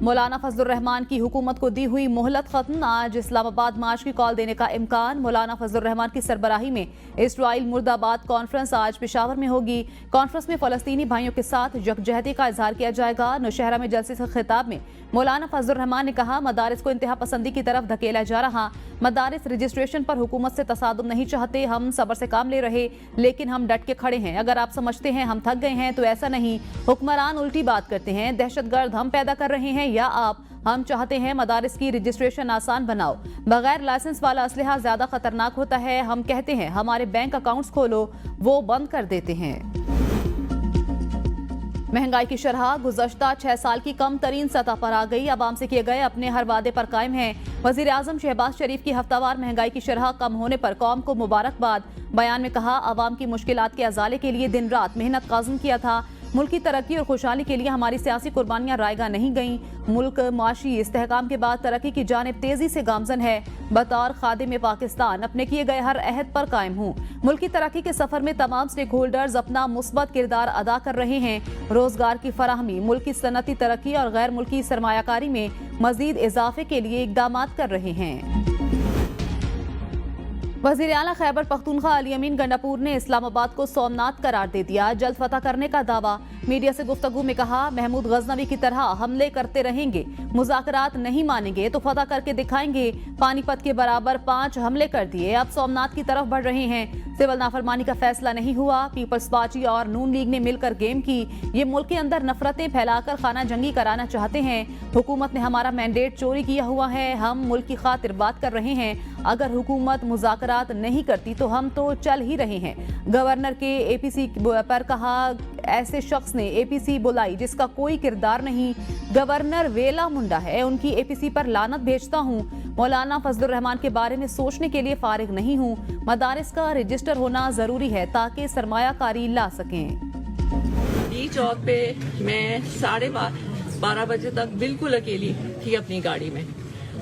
मौलाना फजलुर रहमान की हुकूमत को दी हुई मोहलत खत्म, आज इस्लामाबाद मार्च की कॉल देने का इम्कान। मौलाना फजलुर रहमान की सरबराही में इस्राइल मुर्दाबाद कॉन्फ्रेंस आज पेशावर में होगी। कॉन्फ्रेंस में फलस्तीनी भाइयों के साथ यकजहती का इजहार किया जाएगा। नौशहरा में जलसे से खिताब में मौलाना फजलुर रहमान ने कहा, मदारिस को इंतहा पसंदी की तरफ धकेला जा रहा। मदारिस रजिस्ट्रेशन पर हुकूमत से तसादुम नहीं चाहते, हम सब्र से काम ले रहे, लेकिन हम डट के खड़े हैं। अगर आप समझते हैं हम थक गए हैं तो ऐसा नहीं। हुक्मरान उल्टी बात करते हैं, दहशतगर्द हम पैदा कर रहे हैं या आप। हम चाहते हैं मदारिस की रजिस्ट्रेशन आसान बनाओ। बगैर लाइसेंस वाला असलहा ज्यादा खतरनाक होता है। हम कहते हैं हमारे बैंक अकाउंट्स खोलो, वो बंद कर देते हैं। महंगाई की शरह गुज़श्ता 6 साल की कम तरीन सतह पर आ गई। अवाम से किए गए अपने हर वादे पर कायम है। वज़ीर आज़म शहबाज शरीफ की हफ्तावार महंगाई की शरह कम होने पर कौम को मुबारकबाद। बयान में कहा, अवाम की मुश्किलात के अजाले के लिए दिन रात मेहनत काज़म किया था। मुल्क की तरक्की और खुशहाली के लिए हमारी सियासी कुर्बानियां रायगा नहीं गईं। मुल्क माशी इस्तेहकाम के बाद तरक्की की जानिब तेजी से गामजन है। बतौर खादिम पाकिस्तान अपने किए गए हर अहद पर कायम हूँ। मुल्क की तरक्की के सफर में तमाम स्टेक होल्डर्स अपना मुस्बत किरदार अदा कर रहे हैं। रोजगार की फराहमी, मुल्क की सनती तरक्की और गैर मुल्की सरमायाकारी में मजीद इजाफे के लिए इकदाम कर रहे हैं। वज़ीर आला खैबर पख्तूनख्वा अली अमीन गंडापुर ने इस्लामाबाद को सोमनाथ करार दे दिया। जल्द फतह करने का दावा। मीडिया से गुफ्तगू में कहा, महमूद गजनवी की तरह हमले करते रहेंगे, मुज़ाकरात नहीं मानेंगे तो फतह करके दिखाएंगे। पानीपत के बराबर 5 हमले कर दिए, अब सोमनाथ की तरफ बढ़ रहे हैं। सिविल नाफरमानी का फैसला नहीं हुआ। पीपल्स पार्टी और नून लीग ने मिलकर गेम की। ये मुल्क के अंदर नफरतें फैलाकर खाना जंगी कराना चाहते हैं। हुकूमत ने हमारा मैंडेट चोरी किया हुआ है। हम मुल्क की खातिर बात कर रहे हैं। अगर हुकूमत मुज़ाकरात नहीं करती तो हम तो चल ही रहे हैं। गवर्नर के एपीसी पर कहा, ऐसे शख्स ने एपीसी बुलाई जिसका कोई किरदार नहीं। गवर्नर वेला मुंडा है, उनकी एपीसी पर लानत भेजता हूँ। मौलाना फजलुर रहमान के बारे में सोचने के लिए फारिग नहीं हूँ। मदारिस का रजिस्टर होना जरूरी है ताकि सरमायाकारी ला सकें। डी चौक पे मैं 12:30 बजे तक बिल्कुल अकेली थी अपनी गाड़ी में।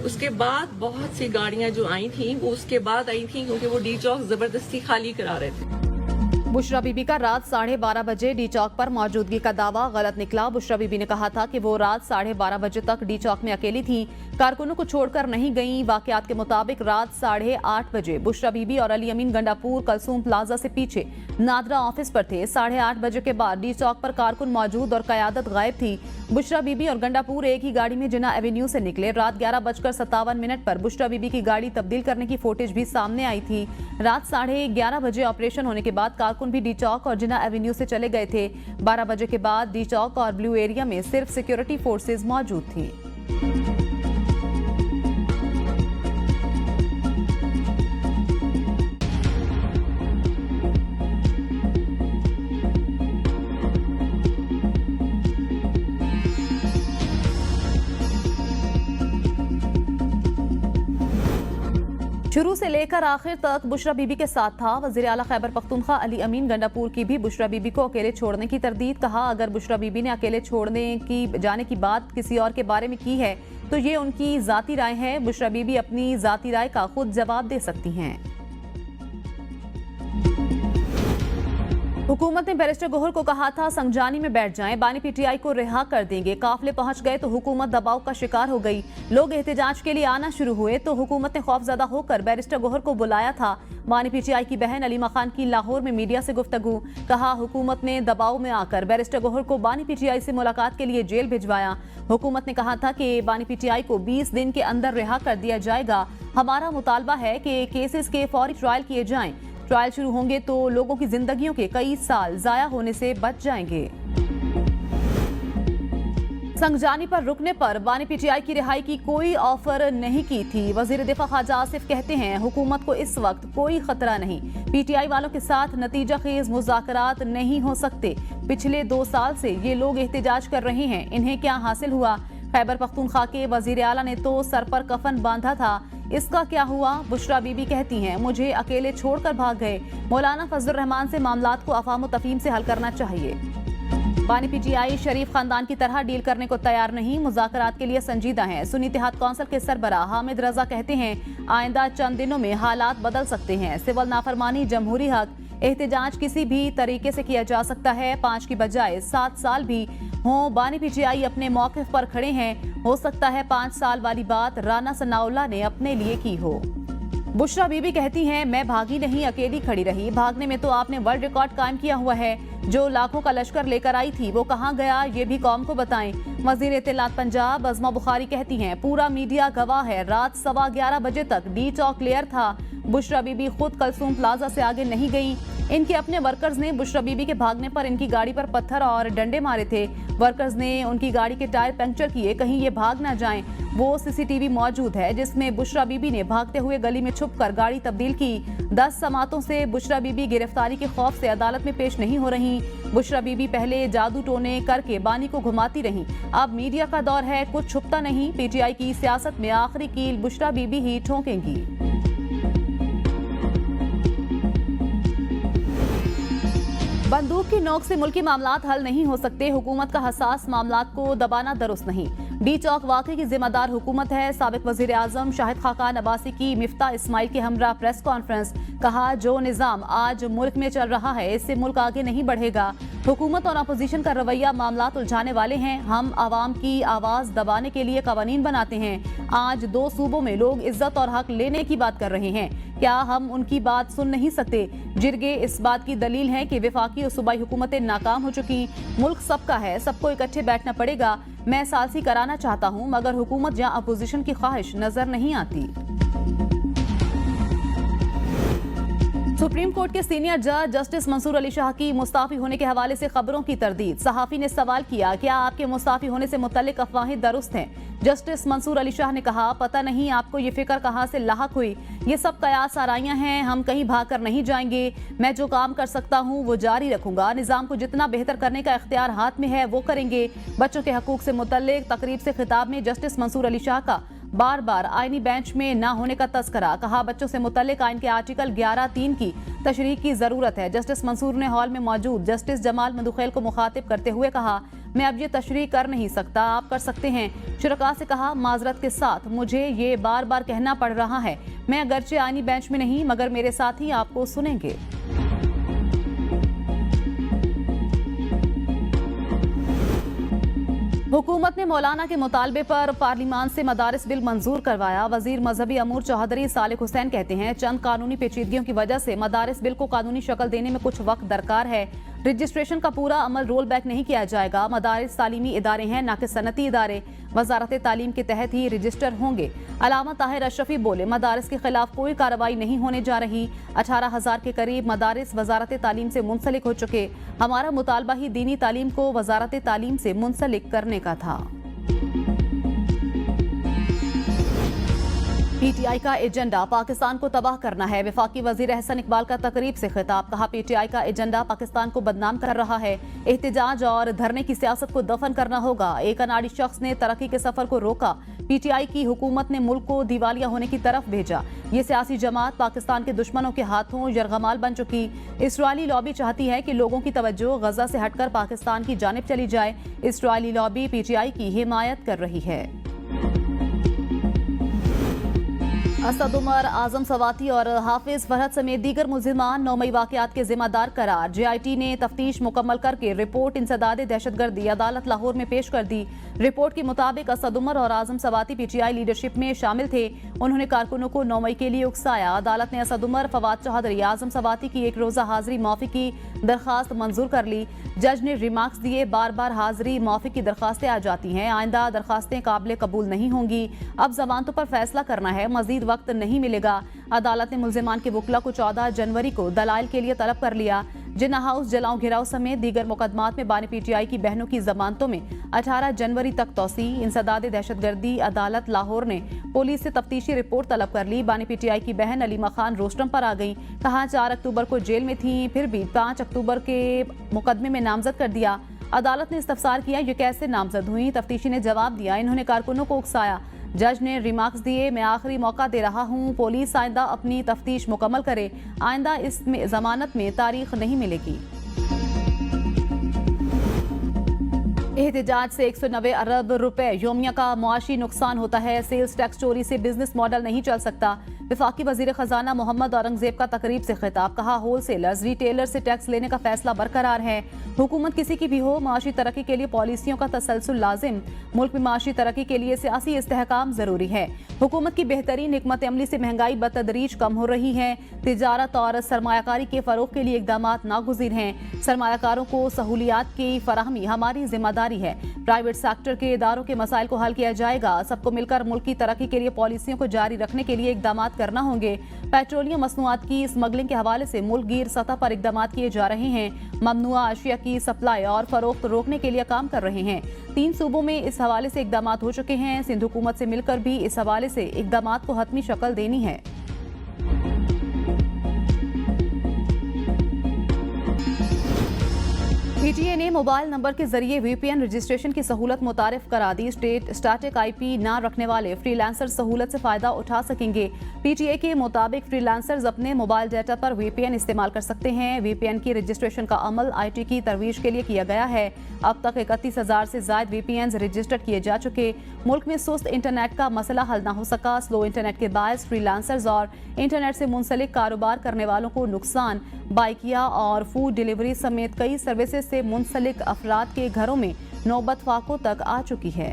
उसके बाद बहुत सी गाड़ियां जो आई थी वो उसके बाद आई थी, क्योंकि वो डी चौक जबरदस्ती खाली करा रहे थे। बुशरा बीबी का रात 12:30 बजे डी चौक पर मौजूदगी का दावा गलत निकला। बुशरा बीबी ने कहा था कि वो रात 12:30 बजे तक डी चौक में अकेली थी, कारकुनों को छोड़कर नहीं गईं। वाकयात के मुताबिक रात 8:30 बजे बुशरा बीबी और अली अमीन गंडापुर कलसूम प्लाजा से पीछे नादरा ऑफिस पर थे। 8:30 बजे के बाद डी चौक पर कारकुन मौजूद और कयादत गायब थी। बुशरा बीबी और गंडापुर एक ही गाड़ी में जिन्ना एवेन्यू से निकले। रात 11:57 पर बुशरा बीबी की गाड़ी तब्दील करने की फुटेज भी सामने आई थी। रात 11:30 बजे ऑपरेशन होने के बाद कारकुन भी डी चौक और जिन्ना एवेन्यू से चले गए थे। 12 बजे के बाद डी चौक और ब्लू एरिया में सिर्फ सिक्योरिटी फोर्सेज मौजूद थी। शुरू से लेकर आखिर तक बुशरा बीबी के साथ था। वज़ीर आला खैबर पख्तूनख्वा अली अमीन गंडापुर की भी बुशरा बीबी को अकेले छोड़ने की तरदीद। कहा, अगर बुशरा बीबी ने अकेले छोड़ने की जाने की बात किसी और के बारे में की है तो ये उनकी जाती राय है। बुशरा बीबी अपनी जाती राय का खुद जवाब दे सकती हैं। हुकूमत ने बैरिस्टर गोहर को कहा था संगजानी में बैठ जाएं, बानी पीटीआई को रिहा कर देंगे। काफिले पहुंच गए तो हुकूमत दबाव का शिकार हो गई। लोग एहतजाज के लिए आना शुरू हुए तो हुकूमत ने खौफजदा होकर बैरिस्टर गोहर को बुलाया था। बानी पीटीआई की बहन अलीमा खान की लाहौर में मीडिया से गुफ्तगू। कहा, हुकूमत ने दबाव में आकर बैरिस्टर गोहर को बानी पीटीआई से मुलाकात के लिए जेल भिजवाया। हुकूमत ने कहा था कि बानी पीटीआई को 20 दिन के अंदर रिहा कर दिया जाएगा। हमारा मुतालबा है कि केसेस के फौरी ट्रायल किए जाएं। ट्रायल शुरू होंगे तो लोगों की जिंदगियों के कई साल जाया होने से बच जाएंगे। संगजानी पर रुकने पर बानी पीटीआई की रिहाई की कोई ऑफर नहीं की थी। वजीर दिफा ख्वाजा आसिफ कहते हैं, हुकूमत को इस वक्त कोई खतरा नहीं। पीटीआई वालों के साथ नतीजा खेज मुज़ाकरात नहीं हो सकते। पिछले 2 साल से ये लोग एहतजाज कर रहे हैं, इन्हें क्या हासिल हुआ? खैबर पख्तूनख्वा के वजीर आला ने तो सर पर कफन बांधा था, इसका क्या हुआ? बुशरा बीबी कहती हैं, मुझे अकेले छोड़कर भाग गए। मौलाना फजलुर रहमान से मामलात को अफाम तफहीम से हल करना चाहिए। बानी पीटीआई शरीफ खानदान की तरह डील करने को तैयार नहीं, मुज़ाकरात के लिए संजीदा है। सुन्नी इत्तेहाद कौंसिल के सरबराह हामिद रजा कहते हैं, आइंदा चंद दिनों में हालात बदल सकते हैं। सिविल नाफरमानी जमहूरी हक, एहतजाज किसी भी तरीके से किया जा सकता है, 5 की बजाय 7 साल भी हों। बानी पीटीआई अपने मौक़िफ़ पर खड़े हैं। हो सकता है 5 साल वाली बात राना सनाउल्लाह ने अपने लिए की हो। बुशरा बीबी कहती हैं, मैं भागी नहीं, अकेली खड़ी रही। भागने में तो आपने वर्ल्ड रिकॉर्ड कायम किया हुआ है। जो लाखों का लश्कर लेकर आई थी वो कहां गया, ये भी कौम को बताएं। वज़ीर इत्तलात पंजाब अज़मा बुखारी कहती हैं, पूरा मीडिया गवाह है, रात 11:15 बजे तक डी चौक क्लियर था। बुशरा बीबी खुद कलसूम प्लाजा से आगे नहीं गई। इनके अपने वर्कर्स ने बुशरा बीबी के भागने पर इनकी गाड़ी पर पत्थर और डंडे मारे थे। वर्कर्स ने उनकी गाड़ी के टायर पंक्चर किए, कहीं ये भाग ना जाएं। वो सीसीटीवी मौजूद है जिसमें बुशरा बीबी ने भागते हुए गली में छुपकर गाड़ी तब्दील की। 10 समातों से बुशरा बीबी गिरफ्तारी के खौफ से अदालत में पेश नहीं हो रही। बुशरा बीबी पहले जादू टोने करके बानी को घुमाती रही। अब मीडिया का दौर है, कुछ छुपता नहीं। पीटीआई की सियासत में आखिरी कील बुशरा बीबी ही ठोकेंगी। बंदूक की नोक से मुल्की मामलात हल नहीं हो सकते। हुकूमत का हसास मामलात को दबाना दुरुस्त नहीं। डी चौक वाकई की जिम्मेदार हुकूमत है। साबिक वजीर आजम शाहिद खाकान अब्बासी की मिफ्ता इस्माइल के हमरा प्रेस कॉन्फ्रेंस। कहा, जो निज़ाम आज मुल्क में चल रहा है इससे मुल्क आगे नहीं बढ़ेगा। हुकूमत और अपोजिशन का रवैया मामलात उलझाने वाले हैं। हम आवाम की आवाज़ दबाने के लिए कवानीन बनाते हैं। आज 2 सूबों में लोग इज्जत और हक लेने की बात कर रहे हैं। क्या हम उनकी बात सुन नहीं सकते? जिरगे इस बात की दलील है कि वफाकी और सूबाई हुकूमतें नाकाम हो चुकी। मुल्क सबका है, सबको इकट्ठे बैठना पड़ेगा। मैं सालसी कराना चाहता हूँ मगर हुकूमत या अपोजिशन की ख्वाहिश नजर नहीं आती। सुप्रीम कोर्ट के सीनियर जज जस्टिस मंसूर अली शाह की मुस्ताफी होने के हवाले से खबरों की तरदीद। सहाफी ने सवाल किया, क्या आपके मुस्ताफी होने से मुतल्लिक अफवाहें दुरुस्त हैं? जस्टिस मंसूर अली शाह ने कहा, पता नहीं आपको ये फिक्र कहाँ से लाहक हुई। ये सब कयास आराइयां हैं, हम कहीं भागकर नहीं जाएंगे। मैं जो काम कर सकता हूँ वो जारी रखूंगा। निज़ाम को जितना बेहतर करने का इख्तियार हाथ में है वो करेंगे। बच्चों के हकूक से मुतल्लिक तकरीब से खिताब में जस्टिस मंसूर अली शाह का बार बार आईनी बेंच में न होने का तस्करा। कहा, बच्चों से मुतल्लिक आइन के आर्टिकल 11(3) की तशरीह की जरूरत है। जस्टिस मंसूर ने हॉल में मौजूद जस्टिस जमाल मधुखेल को मुखातिब करते हुए कहा, मैं अब ये तशरीह कर नहीं सकता, आप कर सकते हैं। शुरका से कहा, माजरत के साथ मुझे ये बार बार कहना पड़ रहा है। मैं अगरचे आईनी बेंच में नहीं मगर मेरे साथी आपको सुनेंगे। हुकूमत ने मौलाना के मुतालबे पर पार्लिमान से मदारिस बिल मंजूर करवाया। वजीर मजहबी अमूर चौधरी सालिक हुसैन कहते हैं, चंद कानूनी पेचीदगियों की वजह से मदारिस बिल को कानूनी शक्ल देने में कुछ वक्त दरकार है। रजिस्ट्रेशन का पूरा अमल रोल बैक नहीं किया जाएगा। मदारिस तालीमी इदारे हैं ना कि सनती इदारे। वजारत तालीम के तहत ही रजिस्टर होंगे। अलामा ताहिर अशरफी बोले, मदारिस के खिलाफ कोई कार्रवाई नहीं होने जा रही। 18,000 के करीब मदारिस वजारत तालीम से मुंसलिक हो चुके। हमारा मुतालबा ही दीनी तालीम को वजारत तालीम से मुंसलिक करने का था। पीटीआई का एजेंडा पाकिस्तान को तबाह करना है। वफाकी वजीर अहसन इकबाल का तकरीब से खिताब। कहा, पीटीआई का एजेंडा पाकिस्तान को बदनाम कर रहा है। एहतजाज और धरने की सियासत को दफन करना होगा। एक अनाड़ी शख्स ने तरक्की के सफर को रोका। पीटीआई की हुकूमत ने मुल्क को दिवालिया होने की तरफ भेजा। ये सियासी जमात पाकिस्तान के दुश्मनों के हाथों यरगमाल बन चुकी। इस्राइली लॉबी चाहती है कि लोगों की तवज्जो गजा से हटकर पाकिस्तान की जानिब चली जाए। इस्राइली लॉबी पीटीआई की हिमायत कर रही है। असद उमर, आजम सवाती और हाफिज फरहत समेत दीगर मुल्जिमान 9 मई वाकयात के जिम्मेदार करार। JIT ने तफ्तीश मुकम्मल करके रिपोर्ट इंसदाद दहशतगर्दी अदालत लाहौर में पेश कर दी। रिपोर्ट के मुताबिक असद उमर और आजम सवाती PTI लीडरशिप में शामिल थे। उन्होंने कारकुनों को 9 मई के लिए उकसाया। अदालत ने असद उमर, फवाद चौधरी, आजम सवाती की एक रोजा हाजिरी माफी की दरखास्त मंजूर कर ली। जज ने रिमार्क्स दिए, बार बार हाजिरी माफी की दरखास्तें आ जाती हैं, आइंदा दरखास्तें काबिल कबूल नहीं होंगी। अब जमानतों पर फैसला करना है, मजीद वक्त नहीं मिलेगा। अदालत ने मुल्जिमान के वकला को 14 जनवरी को दलाइल के लिए तलब कर लिया। जिन्ना हाउस जलाओ घिराव समेत दीगर मुकदमात में बानी PTI की बहनों की जमानतों में 18 जनवरी तक तोसी। इंसदाद दहशतगर्दी अदालत लाहौर ने पुलिस से तफ्तीशी रिपोर्ट तलब कर ली। बानी PTI की बहन अलीमा खान रोस्टम पर आ गई। कहा, 4 अक्टूबर को जेल में थी, फिर भी 5 अक्टूबर के मुकदमे में नामजद कर दिया। अदालत ने इस्तफसार किया, ये कैसे नामजद हुई? तफ्तीशी ने जवाब दिया, इन्होंने कारकुनों को उकसाया। जज ने रिमार्क्स दिए, मैं आखिरी मौका दे रहा हूं, पुलिस आइंदा अपनी तफ्तीश मुकम्मल करे, आइंदा इसमें जमानत में तारीख नहीं मिलेगी। एहतजाज से 190 अरब रुपए योमिया का मुआशी नुकसान होता है। सेल्स टैक्स चोरी से बिजनेस मॉडल नहीं चल सकता। विफाकी वजीर खजाना मोहम्मद औरंगजेब का तकरीब से खिताब, कहा होलसेलर्स रिटेलर से टैक्स लेने का फैसला बरकरार है। हुकूमत किसी की भी हो, माशी तरक्की के लिए पॉलिसियों का तसलसल लाजिम। मुल्क में माशी तरक्की के लिए सियासी इस्तेहकाम जरूरी है। हुकूमत की बेहतरीन हिकमत अमली से महंगाई बतदरीज कम हो रही है। तिजारत और सरमायाकारी के फरोग के लिए इकदाम नागुज़ीर हैं। सरमायाकारों को सहूलियात की फराहमी हमारी जिम्मेदारी है। प्राइवेट सेक्टर के इदारों के मसाइल को हल किया जाएगा। सबको मिलकर मुल्क की तरक्की के लिए पॉलिसियों को जारी रखने के लिए इकदाम करना होंगे। पेट्रोलियम मसनूआत की स्मगलिंग के हवाले से मुल्क गिर सतह पर इकदाम किए जा रहे हैं। ममनुआ अशिया की सप्लाई और फरोख्त रोकने के लिए काम कर रहे हैं। 3 सूबों में इस हवाले से इकदाम हो चुके हैं। सिंध हुकूमत से मिलकर भी इस हवाले से इकदाम को हतमी शक्ल देनी है। पीटीए ने मोबाइल नंबर के जरिए वीपीएन रजिस्ट्रेशन की सहूलत मुतारिफ करा दी। स्टैटिक आईपी ना रखने वाले फ्रीलांसर सहूलत से फायदा उठा सकेंगे। पीटीए के मुताबिक फ्रीलांसर्स अपने मोबाइल डाटा पर वीपीएन इस्तेमाल कर सकते हैं। वीपीएन की रजिस्ट्रेशन का अमल आईटी की तरवीज के लिए किया गया है। अब तक 31,000 से ज्यादा वीपीएन रजिस्टर्ड किए जा चुके। मुल्क में सुस्त इंटरनेट का मसला हल न हो सका। स्लो इंटरनेट के बायस फ्रीलांसर्स और इंटरनेट से मुंसलिक कारोबार करने वालों को नुकसान। बाइकिया और फूड डिलीवरी समेत कई सर्विसेज से मुंसलिक अफराद के घरों में नौबत फाकों तक आ चुकी है।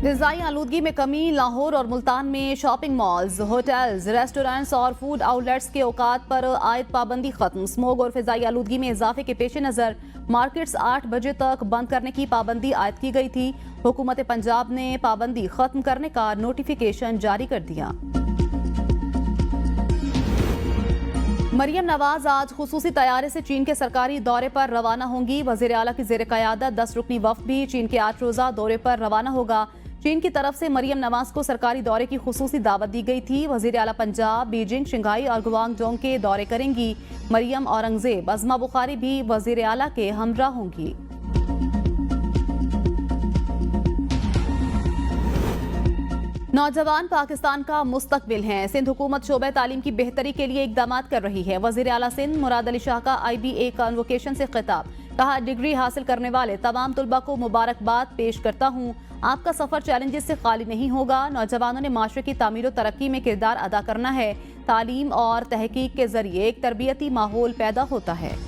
ग़िज़ाई आलूदगी में कमी। लाहौर और मुल्तान में शॉपिंग मॉल्स, होटल्स, रेस्टोरेंट्स और फूड आउटलेट्स के औकात पर आयद पाबंदी खत्म। स्मोग और फ़िज़ाई आलूदगी में इजाफे के पेश नज़र मार्केट्स 8 बजे तक बंद करने की पाबंदी आयद की गई थी। हुकूमत पंजाब ने पाबंदी खत्म करने का नोटिफिकेशन जारी कर दिया। मरियम नवाज आज खुसूसी तैयारे से चीन के सरकारी दौरे पर रवाना होंगी। वज़ीर आला की ज़ेर क़यादत 10 रुकनी वफ़द भी चीन के 8 रोज़ा दौरे पर रवाना होगा। चीन की तरफ से मरियम नवाज को सरकारी दौरे की खुसूसी दावत दी गई थी। वज़ीर आला पंजाब बीजिंग, शंघाई और गुआंगडोंग के दौरे करेंगी। मरियम औरंगजेब, अज़मा बुखारी भी वज़ीर आला के हमरा होंगी। नौजवान पाकिस्तान का मुस्तकबिल हैं। सिंध हुकूमत शोबे तालीम की बेहतरी के लिए इकदाम कर रही है। वज़ीर आला सिंध मुराद अली शाह का IBA कन्वोकेशन से खिताब, कहा डिग्री हासिल करने वाले तमाम तुलबा को मुबारकबाद पेश करता हूँ। आपका सफर चैलेंजेस से खाली नहीं होगा। नौजवानों ने माशरे की तामीर और तरक्की में किरदार अदा करना है। तालीम और तहकीक के जरिए एक तरबियती माहौल पैदा होता है।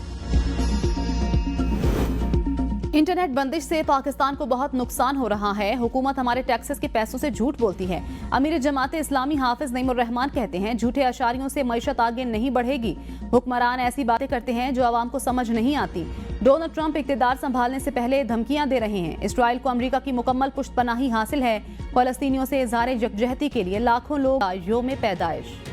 इंटरनेट बंदिश से पाकिस्तान को बहुत नुकसान हो रहा है। हुकूमत हमारे टैक्सेस के पैसों से झूठ बोलती है। अमीर जमात इस्लामी हाफिज नईमुर रहमान कहते हैं झूठे अशारियों से मईशत आगे नहीं बढ़ेगी। हुक्मरान ऐसी बातें करते हैं जो आवाम को समझ नहीं आती। डोनाल्ड ट्रंप इक़्तिदार संभालने से पहले धमकियां दे रहे हैं। इसराइल को अमेरिका की मुकम्मल पुष्टपनाही हासिल है। फ़लस्तीनियों से इज़हार यकजहती के लिए लाखों लोग योम पैदाइश।